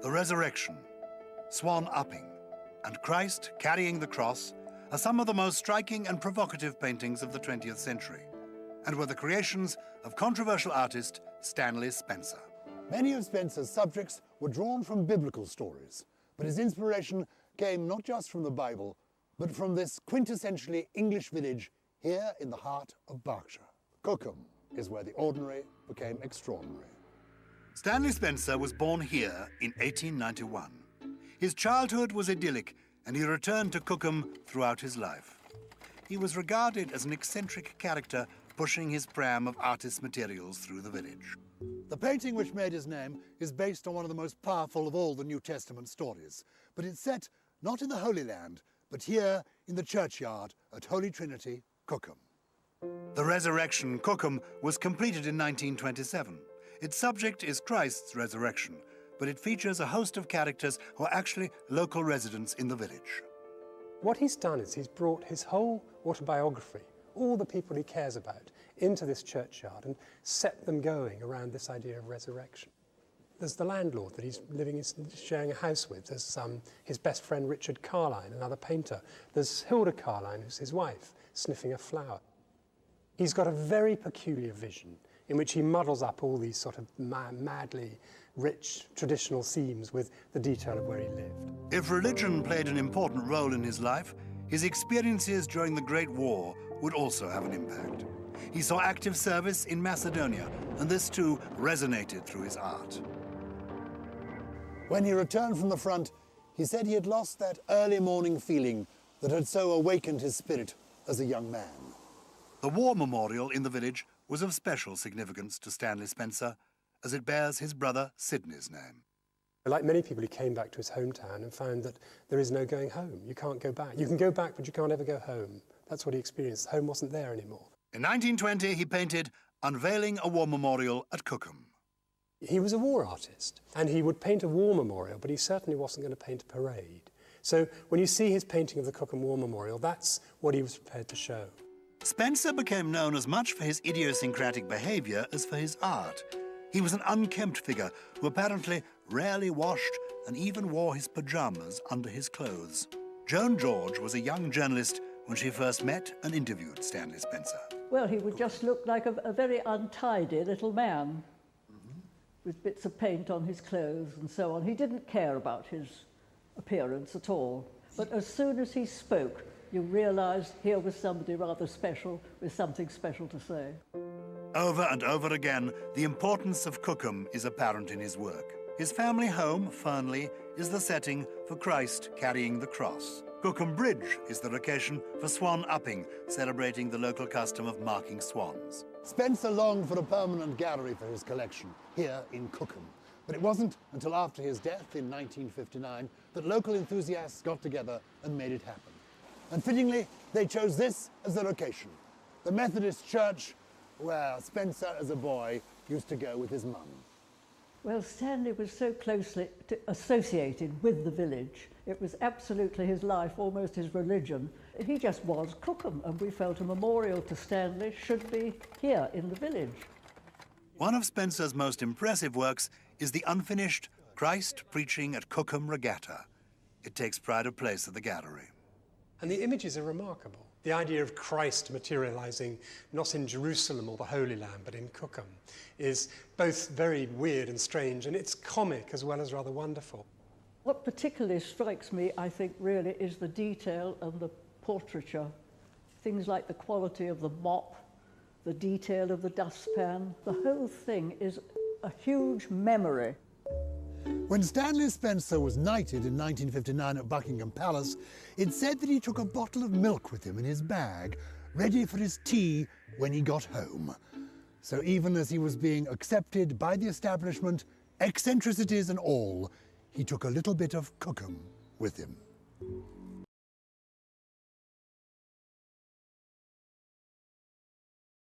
The Resurrection, Swan Upping, and Christ carrying the cross are some of the most striking and provocative paintings of the 20th century, and were the creations of controversial artist Stanley Spencer. Many of Spencer's subjects were drawn from biblical stories, but his inspiration came not just from the Bible, but from this quintessentially English village here in the heart of Berkshire. Cookham is where the ordinary became extraordinary. Stanley Spencer was born here in 1891. His childhood was idyllic, and he returned to Cookham throughout his life. He was regarded as an eccentric character, pushing his pram of artist's materials through the village. The painting which made his name is based on one of the most powerful of all the New Testament stories, but it's set not in the Holy Land, but here in the churchyard at Holy Trinity, Cookham. The Resurrection, Cookham, was completed in 1927. Its subject is Christ's resurrection, but it features a host of characters who are actually local residents in the village. What he's done is he's brought his whole autobiography, all the people he cares about, into this churchyard and set them going around this idea of resurrection. There's the landlord that he's sharing a house with. There's his best friend Richard Carline, another painter. There's Hilda Carline, who's his wife, sniffing a flower. He's got a very peculiar vision in which he muddles up all these sort of madly rich traditional themes with the detail of where he lived. If religion played an important role in his life, his experiences during the Great War would also have an impact. He saw active service in Macedonia, and this too resonated through his art. When he returned from the front, he said he had lost that early morning feeling that had so awakened his spirit as a young man. The war memorial in the village was of special significance to Stanley Spencer, as it bears his brother Sidney's name. Like many people, he came back to his hometown and found that there is no going home. You can't go back. You can go back, but you can't ever go home. That's what he experienced. Home wasn't there anymore. In 1920, he painted Unveiling a War Memorial at Cookham. He was a war artist, and he would paint a war memorial, but he certainly wasn't going to paint a parade. So when you see his painting of the Cookham War Memorial, that's what he was prepared to show. Spencer became known as much for his idiosyncratic behavior as for his art. He was an unkempt figure who apparently rarely washed and even wore his pajamas under his clothes. Joan George was a young journalist when she first met and interviewed Stanley Spencer. Well, he would just look like a very untidy little man with bits of paint on his clothes and so on. He didn't care about his appearance at all. But as soon as he spoke, you realised here was somebody rather special with something special to say. Over and over again, the importance of Cookham is apparent in his work. His family home, Fernley, is the setting for Christ carrying the cross. Cookham Bridge is the location for Swan Upping, celebrating the local custom of marking swans. Spencer longed for a permanent gallery for his collection here in Cookham. But it wasn't until after his death in 1959 that local enthusiasts got together and made it happen. And fittingly, they chose this as the location, the Methodist church where Spencer, as a boy, used to go with his mum. Well, Stanley was so closely associated with the village. It was absolutely his life, almost his religion. He just was Cookham, and we felt a memorial to Stanley should be here in the village. One of Spencer's most impressive works is the unfinished Christ Preaching at Cookham Regatta. It takes pride of place at the gallery. And the images are remarkable. The idea of Christ materializing not in Jerusalem or the Holy Land, but in Cookham, is both very weird and strange, and it's comic as well as rather wonderful. What particularly strikes me, I think, really, is the detail and the portraiture. Things like the quality of the mop, the detail of the dustpan. The whole thing is a huge memory. When Stanley Spencer was knighted in 1959 at Buckingham Palace, it's said that he took a bottle of milk with him in his bag, ready for his tea when he got home. So even as he was being accepted by the establishment, eccentricities and all, he took a little bit of Cookham with him.